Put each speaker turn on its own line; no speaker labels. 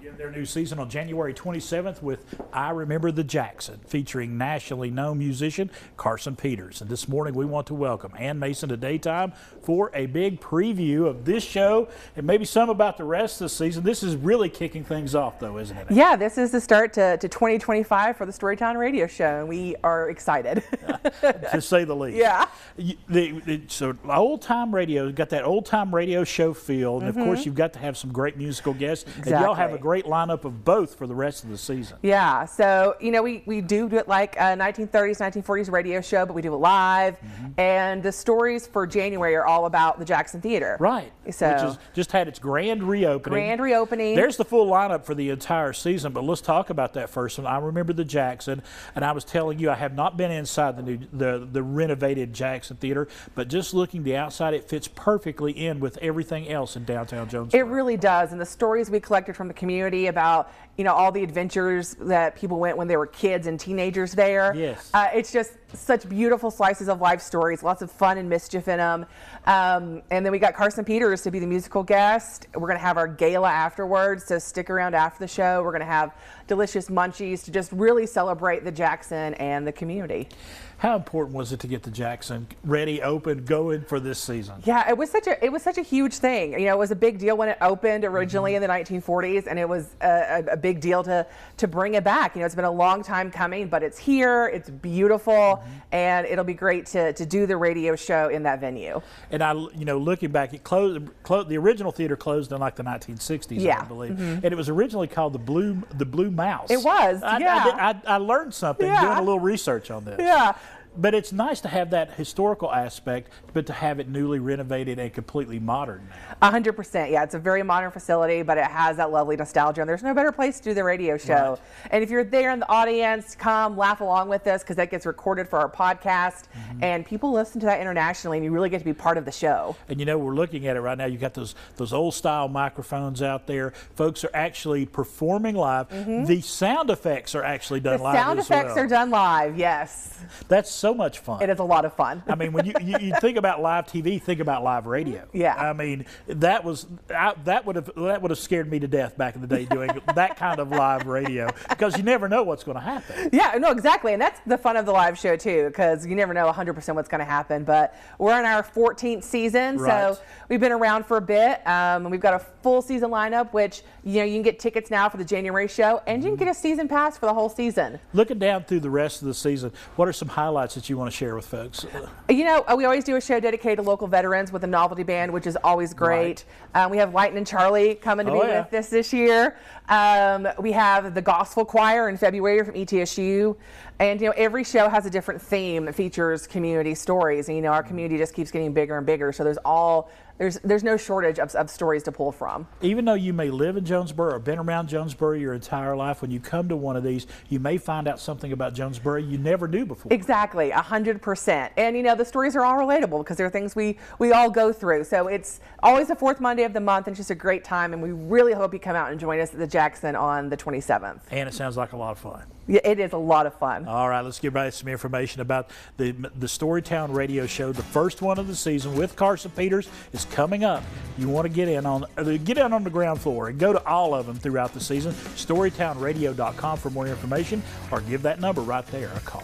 begin their new season on January 27th with I Remember the Jackson, featuring nationally known musician Carson Peters. And this morning we want to welcome Ann Mason to Daytime for a big preview of this show and maybe some about the rest of the season. This is really kicking things off, though, isn't it?
Yeah, this is the start to 2025 for the Storytown Radio Show, and we are excited.
To say the least.
Yeah.
So old-time radio, got that old-time radio show feel, and of course you've got to have some great musical guests.
Exactly.
And y'all have a great lineup of both for the rest of the season.
Yeah, so we do it like a 1930s, 1940s radio show, but we do it live, and the stories for January are all about the Jackson Theater.
Right,
so,
which has just had its grand reopening. There's the full lineup for the entire season, but let's talk about that first one. I Remember the Jackson, and I was telling you I have not been inside the renovated Jackson Theater, but just looking the outside, it fits perfectly in with everything else in downtown Jonesborough.
It really does, and the stories we collected from the community about all the adventures that people went when they were kids and teenagers there.
Yes.
It's just such beautiful slices of life stories, lots of fun and mischief in them. And then we got Carson Peters to be the musical guest. We're going to have our gala afterwards, so stick around after the show. We're going to have delicious munchies to just really celebrate the Jackson and the community.
How important was it to get the Jackson ready, open, going for this season?
Yeah, it was such a huge thing. It was a big deal when it opened originally in the 1940s, and it was a big deal to bring it back. It's been a long time coming, but it's here. It's beautiful, and it'll be great to do the radio show in that venue.
And looking back, it closed. The original theater closed in like the 1960s,
yeah.
I believe, and it was originally called the Blue Mouse.
It was.
I learned something doing a little research on this.
Yeah.
But it's nice to have that historical aspect, but to have it newly renovated and completely modern now.
100%. Yeah, it's a very modern facility, but it has that lovely nostalgia, and there's no better place to do the radio show. Right. And if you're there in the audience, come laugh along with us, because that gets recorded for our podcast, and people listen to that internationally, and you really get to be part of the show.
And we're looking at it right now. You got those old style microphones out there. Folks are actually performing live. The sound effects are actually done live.
The sound effects are done live. Yes.
That's so much fun.
It is a lot of fun.
I mean, when you think about live TV, think about live radio.
Yeah.
I mean, that would have scared me to death back in the day doing that kind of live radio, because you never know what's going to happen.
Yeah, no, exactly, and that's the fun of the live show too, because you never know 100% what's going to happen. But we're in our 14th season,
right.
So we've been around for a bit, and we've got a full season lineup, which you can get tickets now for the January show, and you can get a season pass for the whole season.
Looking down through the rest of the season, what are some highlights that you want to share with folks?
We always do a show dedicated to local veterans with a novelty band, which is always great. Right. We have Lightning Charlie coming to be with us this year. We have the Gospel Choir in February from ETSU. And every show has a different theme that features community stories. And our community just keeps getting bigger and bigger. So there's no shortage of stories to pull from. Even
though you may live in Jonesborough or been around Jonesborough your entire life, when you come to one of these, you may find out something about Jonesborough you never knew before.
Exactly, 100%. And the stories are all relatable because they're things we all go through. So it's always the fourth Monday of the month, and it's just a great time. And we really hope you come out and join us at the Jackson on the 27th.
And it sounds like a lot of fun.
Yeah, it is a lot of fun.
All right, let's give everybody some information about the Storytown Radio Show. The first one of the season with Carson Peters is coming up. You want to get in on the ground floor and go to all of them throughout the season. StorytownRadio.com for more information, or give that number right there a call.